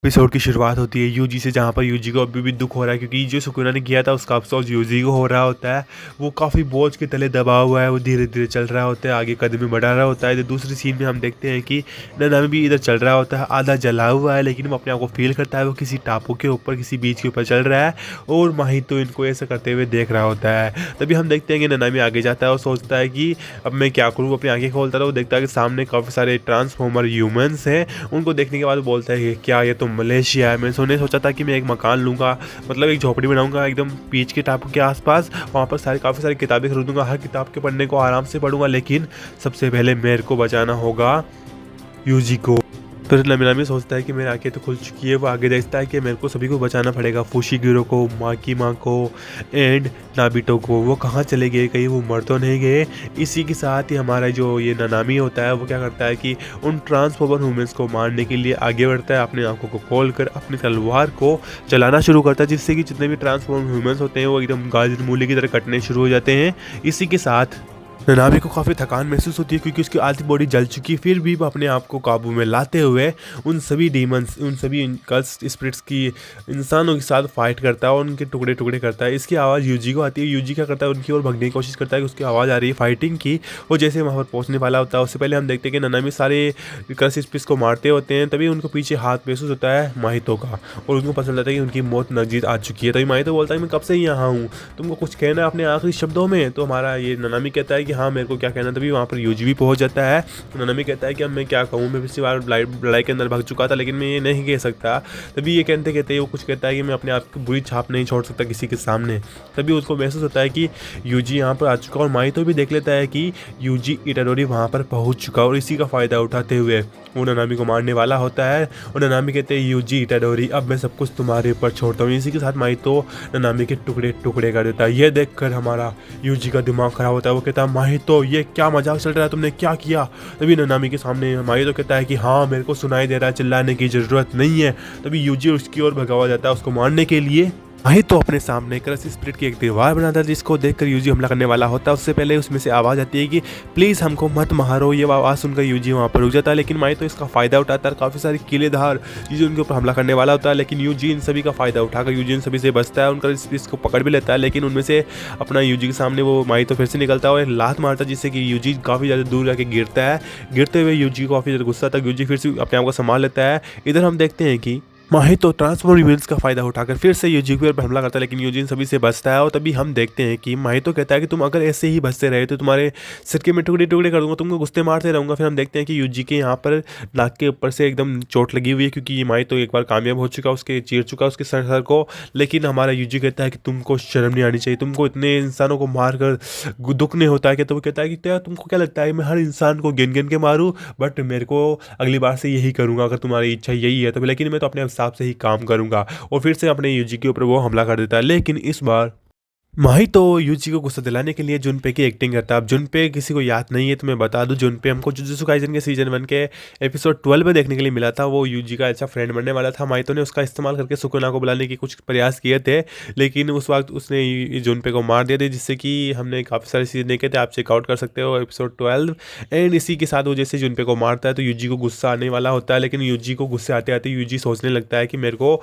Episode की शुरुआत होती है यूजी से, जहाँ पर यूजी को अभी भी दुख हो रहा है क्योंकि जो सुकुना ने किया था उसका अफसोस यूजी को हो रहा होता है। वो काफ़ी बोझ के तले दबा हुआ है, वो धीरे धीरे चल रहा होता है, आगे कदम में बढ़ा रहा होता है। तो दूसरी सीन में हम देखते हैं कि ननामी भी इधर चल रहा होता है, आधा जला हुआ है, लेकिन वो अपने आप को फील करता है वो किसी टापू के ऊपर, किसी बीच के ऊपर चल रहा है और माही तो इनको ऐसा करते हुए देख रहा होता है। तभी हम देखते हैं कि ननामी आगे जाता है और सोचता है कि अब मैं क्या करूँ। अपनी आंखें खोलता है, वो देखता है कि सामने काफ़ी सारे ट्रांसफॉर्मर ह्यूमंस हैं। उनको देखने के बाद बोलता है कि क्या ये तो मलेशिया है। मैंने सोचा था कि मैं एक मकान लूँगा, मतलब एक झोपड़ी बनाऊँगा एकदम बीच के टापू के आसपास, वहाँ पर काफ़ी सारी किताबें खरीदूँगा, हर किताब के पढ़ने को आराम से पढ़ूँगा, लेकिन सबसे पहले मेरे को बचाना होगा यूजी को। फिर ननामी सोचता है कि मेरी आंखें तो खुल चुकी है। वो आगे देखता है कि मेरे को सभी को बचाना पड़ेगा, फुशिगिरो को, माँ की माँ को एंड नाबितो को। वो कहाँ चले गए, कहीं वो मर तो नहीं गए। इसी के साथ ही हमारा जो ये ननामी होता है वो क्या करता है कि उन ट्रांसफॉर्मर ह्यूमंस को मारने के लिए आगे बढ़ता है, अपनी आंखों को खोल कर अपनी तलवार को चलाना शुरू करता है, जिससे कि जितने भी ट्रांसफॉर्मर ह्यूमंस होते हैं वो एकदम गाजर मूली की तरह कटने शुरू हो जाते हैं। इसी के साथ ननामी को काफ़ी थकान महसूस होती है क्योंकि उसकी आधी बॉडी जल चुकी है। फिर भी वो अपने आप को काबू में लाते हुए उन सभी डीमंस, उन सभी कर्स स्पिरिट्स की इंसानों के साथ फाइट करता है और उनके टुकड़े टुकड़े करता है। इसकी आवाज़ यूजी को आती है। यूजी क्या करता है, उनकी ओर भगने की कोशिश करता है कि उसकी आवाज़ आ रही है फाइटिंग की। वो जैसे वहाँ पर पहुँचने वाला होता है उससे पहले हम देखते हैं कि ननामी सारे कर्स स्पिरिट्स को मारते होते हैं। तभी उनको पीछे हाथ महसूस होता है माहितो का और उनको पता चलता है कि उनकी मौत नज़दीक आ चुकी है। तभी माहितो बोलता है मैं कब से ही यहाँ हूँ, तुमको कुछ कहना है अपने आखिरी शब्दों में। तो हमारा ये ननामी कहता है कि हाँ मेरे को क्या कहना। तभी वहाँ पर यूजी भी पहुँच जाता है। ननामी कहता है कि अब मैं क्या कहूँ, मैं पिछली बार लड़ाई के अंदर भाग चुका था लेकिन मैं ये नहीं कह सकता। तभी ये कहते कहते वो कुछ कहता है कि मैं अपने आप की बुरी छाप नहीं छोड़ सकता किसी के सामने। तभी उसको महसूस होता है कि यूजी यहाँ पर आ चुका और माहितो भी देख लेता है कि यूजी इटाडोरी वहाँ पर पहुँच चुका और इसी का फ़ायदा उठाते हुए वो ननामी को मारने वाला होता है। और ननामी कहते हैं यूजी इटाडोरी अब मैं सब कुछ तुम्हारे ऊपर छोड़ता हूँ। इसी के साथ माहितो ननामी के टुकड़े टुकड़े कर देता है। ये देखकर हमारा यूजी का दिमाग खराब होता है। वो कहता है माहितो ये क्या मजाक चल रहा है, तुमने क्या किया। तभी ननामी के सामने माहितो कहता है कि हाँ मेरे को सुनाई दे रहा है, चिल्लाने की ज़रूरत नहीं है। तभी यूजी उसकी ओर भगावा जाता है उसको मारने के लिए। माहितो अपने सामने क्रस स्पिरिट की एक दीवार बनाता है जिसको देखकर यूजी हमला करने वाला होता है। उससे पहले उसमें से आवाज़ आती है कि प्लीज़ हमको मत मारो। ये आवाज़ सुनकर यूजी वहाँ पर रुक जाता है, लेकिन माहितो इसका फ़ायदा उठाता है। काफ़ी सारी किलेधार यूजी उनके ऊपर हमला करने वाला होता है, लेकिन यूजी इन सभी का फ़ायदा उठाकर यूजी इन सभी से बचता है, उनका स्पिरिट को पकड़ भी लेता है। लेकिन उनमें से अपना यूजी के सामने वो माहितो फिर से निकलता है और एक लात मारता है जिससे कि यूजी काफ़ी ज़्यादा दूर जाके गिरता है। गिरते हुए यूजी को काफ़ी ज़्यादा गुस्सा था, यूजी फिर से अपने आप को संभाल लेता है। इधर हम देखते हैं कि माहितो ट्रांसफॉर्मर यूनिट्स का फायदा उठाकर फिर से यूजी के ऊपर हमला करता है, लेकिन यूजी सभी से बचता है। और तभी हम देखते हैं कि माहितो कहता है कि तुम अगर ऐसे ही बचते रहे तो तुम्हारे सिर के मैं टुकड़े टुकड़े कर दूंगा, तुमको गुस्से मारते रहूंगा। फिर हम देखते हैं कि यूजी के यहाँ पर नाक के ऊपर से एकदम चोट लगी हुई है क्योंकि ये माहितो एक बार कामयाब हो चुका, उसके चीर चुका उसके सर को। लेकिन हमारा यूजी कहता है कि तुमको शर्म नहीं आनी चाहिए, तुमको इतने इंसानों को मार कर दुख नहीं होता है क्या। तो वो कहता है कि क्या तुमको क्या लगता है मैं हर इंसान को गिन गिन के मारूँ, बट मेरे को अगली बार से यही करूँगा अगर तुम्हारी इच्छा यही है तो। लेकिन मैं तो अपने हिसाब से ही काम करूँगा। और फिर से अपने यूजी के ऊपर वो हमला कर देता है, लेकिन इस बार माहितो यूजी को गुस्सा दिलाने के लिए जुनपे की एक्टिंग करता है। अब जुनपे किसी को याद नहीं है तो मैं बता दूं, जुनपे हमको जुजुत्सु काइसेन के सीजन 1 के एपिसोड 12 में देखने के लिए मिला था। वो यूजी का अच्छा फ्रेंड बनने वाला था। माहितो ने उसका इस्तेमाल करके सुकुना को बुलाने के कुछ प्रयास किए थे, लेकिन उस वक्त उसने जुनपे को मार दिया था, जिससे कि हमने काफ़ी सारे सीजन देखे थे, आप चेकआउट कर सकते हो एपिसोड 12। एंड इसी के साथ वो जैसे जुनपे को मारता है तो यूजी को गुस्सा आने वाला होता है, लेकिन यूजी को गुस्से आते आते यूजी सोचने लगता है कि मेरे को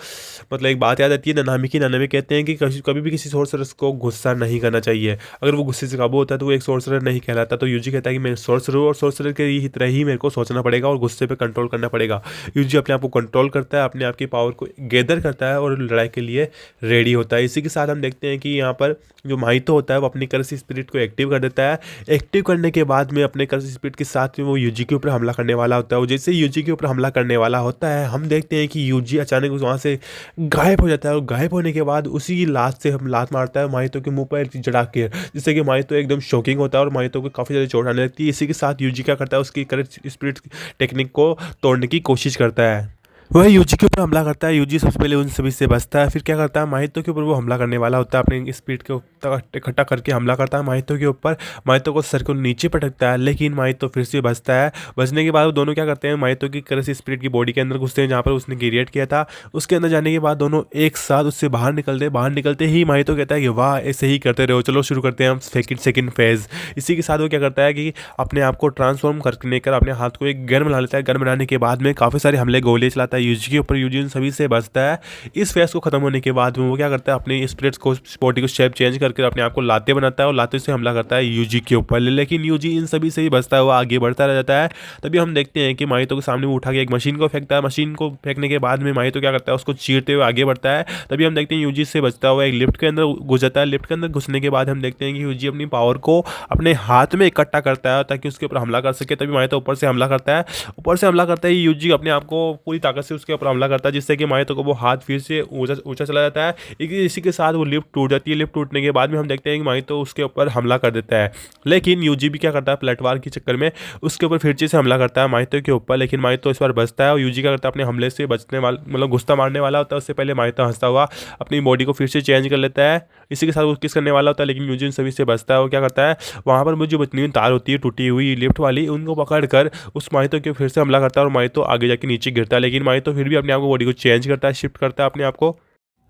मतलब एक बात याद आती है ननामी की। ननामी कहते हैं कि कभी भी किसी सोर्सरर को गुस्सा नहीं करना चाहिए, अगर वो गुस्से से काबू होता है तो वो एक सोर्सरर नहीं कहलाता। तो यूजी कहता है कि मैं सोर्सरर हूँ और सोर्सरर के तरह ही मेरे को सोचना पड़ेगा और गुस्से पे कंट्रोल करना पड़ेगा। यूजी अपने आप को कंट्रोल करता है, अपने आप की पावर को गैदर करता है और लड़ाई के लिए रेडी होता है। इसी के साथ हम देखते हैं कि यहाँ पर जो माहितो होता है वो अपनी कर्स स्पिरिट को एक्टिव कर देता है। एक्टिव करने के बाद में अपने कर्स स्पिरिट के साथ में वो यूजी के ऊपर हमला करने वाला होता है। वो जैसे यूजी के ऊपर हमला करने वाला होता है हम देखते हैं कि यूजी अचानक वहाँ से गायब हो जाता है, और गायब होने के बाद उसी लात से हम लात मारता है माहितो के मुंह पर जड़ा के, जिससे कि माहितो एकदम शॉकिंग होता है और माहितो को काफ़ी ज़्यादा चोट आने लगती है। इसी के साथ यूजी क्या करता है, उसकी कर्स स्पिरिट टेक्निक को तोड़ने की कोशिश करता है। वह यूजी के ऊपर हमला करता है। यूजी सबसे पहले उन सभी से बचता है। फिर क्या करता है, माहितो के ऊपर वो हमला करने वाला होता है, अपने स्पीड के ऊपर इकट्ठा करके हमला करता है माहितो के ऊपर। माहितो को सर को नीचे पटकता है, लेकिन माहितो फिर से बचता है। बचने के बाद वो दोनों क्या करते हैं, माहितो की कर्स स्पिरिट की बॉडी के अंदर घुसते हैं जहाँ पर उसने क्रिएट किया था। उसके अंदर जाने के बाद दोनों एक साथ उससे बाहर निकलते हैं। बाहर निकलते ही माहितो कहता है कि वाह ऐसे ही करते रहो, चलो शुरू करते हैं हम सेकंड फेज। इसी के साथ वो क्या करता है कि अपने आप को ट्रांसफॉर्म करने कर अपने हाथ को एक गन बना लेता है। गन बनाने के बाद में काफ़ी सारे हमले गोले चलाता है जाता है यूजी के ऊपर। यूजी इन सभी से बचता है। इस फेस को खत्म होने के बाद में वो क्या करता है, अपने स्पिरिट्स को, बॉडी को शेप चेंज करके अपने आप को लाते बनाता है और लाते से हमला करता है यूजी के ऊपर। लेकिन यूजी इन सभी से ही बचता है, वो आगे बढ़ता रह जाता है। तभी हम देखते हैं कि माहितो के सामने वो उठा के एक मशीन को फेंकता है। मशीन को फेंकने के बाद में माहितो क्या करता है, उसको चीरते हुए आगे बढ़ता है। तभी हम देखते हैं यूजी से बचता हुआ एक लिफ्ट के अंदर घुस जाता है। लिफ्ट के अंदर घुसने के बाद हम देखते हैं कि यूजी अपनी पावर को अपने हाथ में इकट्ठा करता है ताकि उसके ऊपर हमला कर सके। तभी माहितो ऊपर से हमला करता है। ऊपर से हमला करता है यूजी अपने आप को पूरी ताकत से उसके ऊपर हमला करता है, जिससे कि माहितो को वो हाथ फिर से ऊंचा चला जाता है। इसी के साथ वो लिफ्ट टूट जाती है। लिफ्ट टूटने के बाद में हम देखते हैं कि माहितो उसके ऊपर हमला कर देता है। लेकिन यूजी भी क्या करता है, पलटवार के चक्कर में उसके ऊपर फिर से हमला करता है माहितो के ऊपर। लेकिन माहितो इस बार बचता है और यूजी क्या करता है, अपने हमले से बचने वाला, मतलब गुस्सा मारने वाला होता है, उससे पहले माहितो हंसता हुआ अपनी बॉडी को फिर से चेंज कर लेता है। इसी के साथ वो किस करने वाला होता है, लेकिन यूजी सभी से बचता है। वो क्या करता है, वहाँ पर मुझे जितनी तार होती है टूटी हुई लिफ्ट वाली, उनको पकड़ कर उस माहितो के फिर से हमला करता है और माहितो आगे जाके नीचे गिरता है। लेकिन माहितो फिर भी अपने आप को, बॉडी को चेंज करता है, शिफ्ट करता है अपने आप को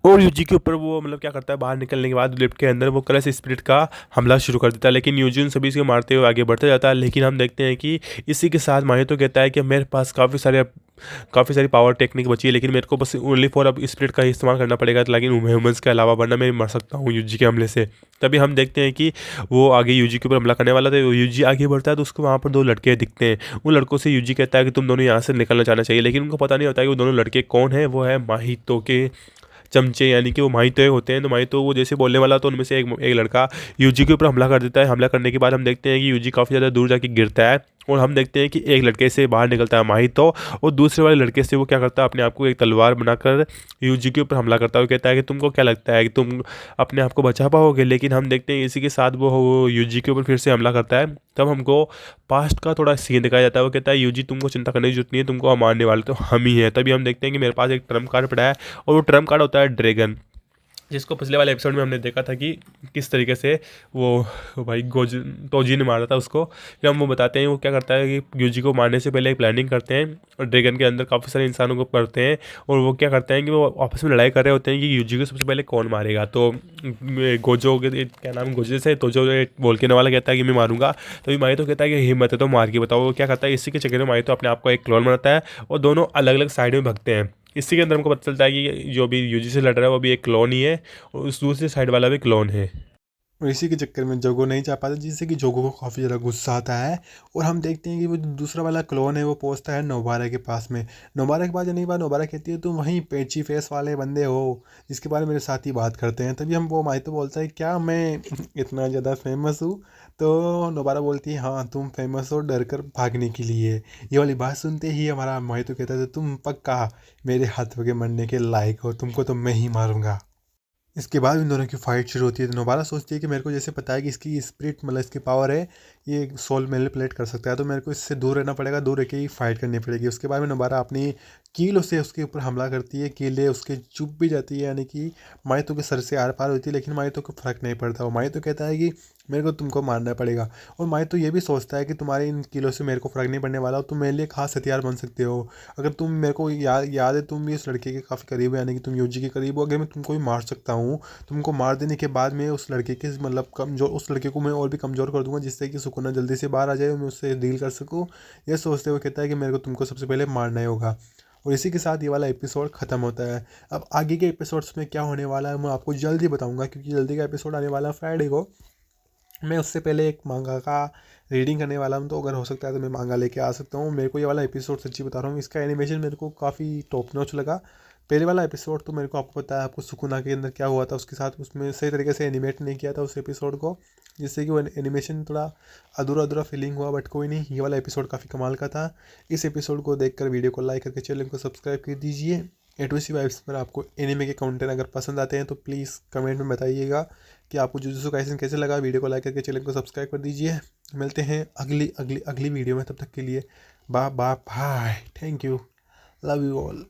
और यूजी के ऊपर वो मतलब क्या करता है, बाहर निकलने के बाद लिफ्ट के अंदर वो कलश स्पिरिट का हमला शुरू कर देता है। लेकिन यूजी उन सभी से मारते हुए आगे बढ़ता जाता है। लेकिन हम देखते हैं कि इसी के साथ माहितो कहता है कि मेरे पास काफ़ी सारी पावर टेक्निक बची है, लेकिन मेरे को बस ओनली फॉर अब स्पिरिट का ही इस्तेमाल करना पड़ेगा, लेकिन ह्यूमंस के अलावा, वरना मैं मर सकता हूँ यूजी के हमले से। तभी हम देखते हैं कि वो आगे यूजी के ऊपर हमला करने वाला था। यूजी आगे बढ़ता है तो उसको वहाँ पर दो लड़के दिखते हैं। उन लड़कों से यूजी कहता है कि तुम दोनों यहाँ से निकलना चाहना चाहिए, लेकिन उनको पता नहीं होता कि वो दोनों लड़के कौन है। वो है माहितो के चमचे, यानी कि वो माहितो होते हैं। तो माहितो वो जैसे बोलने वाला तो उनमें से एक लड़का यूजी के ऊपर हमला कर देता है। हमला करने के बाद हम देखते हैं कि यूजी काफ़ी ज़्यादा दूर जाके गिरता है और हम देखते हैं कि एक लड़के से बाहर निकलता है माहितो और दूसरे वाले लड़के से वो क्या करता है, अपने आप को एक तलवार बनाकर यूजी के ऊपर हमला करता है। वो कहता है कि तुमको क्या लगता है कि तुम अपने आप को बचा पाओगे। लेकिन हम देखते हैं इसी के साथ वो यूजी के ऊपर फिर से हमला करता है। तब हमको पास्ट का थोड़ा सीन दिखाया जाता है। वो कहता है यूजी तुमको चिंता करने की जरूरत नहीं है, तुमको हम मारने वाले तो हम ही हैं। तभी हम देखते हैं कि मेरे पास एक ट्रम्प कार्ड पड़ा है और वो ट्रम्प कार्ड होता है ड्रैगन, जिसको पिछले वाले एपिसोड में हमने देखा था कि किस तरीके से वो भाई तोजी ने मारा था उसको। फिर हम वो बताते हैं वो क्या करता है कि यूजी को मारने से पहले एक प्लानिंग करते हैं और ड्रैगन के अंदर काफ़ी सारे इंसानों को पढ़ते हैं और वो क्या करते हैं कि वो आपस में लड़ाई कर रहे होते हैं कि यूजी को सबसे पहले कौन मारेगा। तो गोजो के क्या नाम, गोजो से तोजो बोलने वाला कहता है कि मैं मारूंगा। तभी माहितो कहता है कि हिम्मत है तो मार के बताओ। वो क्या करता है, इसी के चक्कर में माहितो अपने आप को एक क्लोन बनाता है और दोनों अलग अलग साइड में भगते हैं। इसी के अंदर हमको पता चलता है कि जो भी यूजी से लड़ रहा है वो भी एक क्लोन ही है और उस दूसरी साइड वाला भी क्लोन है। और इसी के चक्कर में जोगो नहीं जा पाता, जिससे कि जोगो को काफ़ी ज़्यादा गुस्सा आता है। और हम देखते हैं कि वो जो दूसरा वाला क्लोन है वो पहुंचता है नोबारा के पास में। नोबारा के पास जाने के बाद नोबारा कहती है तुम वहीं पेची फेस वाले बंदे हो जिसके बारे में मेरे साथ ही बात करते हैं। तभी हम वो माहितो बोलता है क्या मैं इतना ज़्यादा फेमस हूँ। तो नोबारा बोलती है हाँ तुम फेमस हो डर कर भागने के लिए। ये वाली बात सुनते ही हमारा माहितो कहता है तुम पक्का मेरे हाथ के मरने के लायक हो, तुमको तो मैं ही मारूंगा। इसके बाद इन दोनों की फाइट शुरू होती है। तो नोबारा सोचती है कि मेरे को जैसे पता है कि इसकी स्पिरिट मतलब इसकी पावर है, ये सोल मैनिपुलेट कर सकता है, तो मेरे को इससे दूर रहना पड़ेगा, दूर रह के ही फाइट करनी पड़ेगी। उसके बाद में नोबारा अपनी कील से उसके ऊपर हमला करती है। कीलें उसके चुप भी जाती है, यानी कि माहितो के सर से आर पार होती है, लेकिन माहितो को फर्क नहीं पड़ता। वो माहितो कहता है कि मेरे को तुमको मारना पड़ेगा। और माहितो ये भी सोचता है कि तुम्हारे इन कीलों से मेरे को फ़र्क नहीं पड़ने वाला, और तुम मेरे लिए खास हथियार बन सकते हो। अगर तुम मेरे को याद है तुम भी उस लड़के के काफ़ी करीब हो, यानी कि तुम यूजी के करीब हो। अगर मैं तुमको भी मार सकता हूँ, तुमको मार देने के बाद में उस लड़के के मतलब कमजोर, उस लड़के को मैं और भी कमज़ोर कर दूंगा, जिससे कि सुकुना जल्दी से बाहर आ जाए और मैं उससे डील कर सकूँ। ये सोचते हुए कहता है कि मेरे को तुमको सबसे पहले मारना ही होगा। और इसी के साथ ये वाला एपिसोड ख़त्म होता है। अब आगे के एपिसोड्स में क्या होने वाला है मैं आपको जल्दी बताऊंगा, क्योंकि जल्दी का एपिसोड आने वाला है फ्राइडे को। मैं उससे पहले एक मांगा का रीडिंग करने वाला हूँ, तो अगर हो सकता है तो मैं मांगा लेके आ सकता हूँ। मेरे को ये वाला एपिसोड सच्ची बता रहा हूँ, इसका एनिमेशन मेरे को काफ़ी टॉप नॉच लगा। पहले वाला एपिसोड तो मेरे को आपको पता है, आपको सुकुना के अंदर क्या हुआ था उसके साथ, उसमें सही तरीके से एनिमेट नहीं किया था उस एपिसोड को, जिससे कि वो एनिमेशन थोड़ा अधूरा अधूरा फीलिंग हुआ। बट कोई नहीं, ये वाला एपिसोड काफ़ी कमाल का था। इस एपिसोड को देखकर वीडियो को लाइक करके चैनल को सब्सक्राइब कर दीजिए। A2C वाइब्स पर आपको एनिमे के कंटेंट अगर पसंद आते हैं तो प्लीज़ कमेंट में बताइएगा कि आपको जुजुत्सु काइसेन कैसे लगा। वीडियो को लाइक करके चैनल को सब्सक्राइब कर दीजिए। मिलते हैं अगली वीडियो में, तब तक के लिए bye bye bye. Thank you, love you all.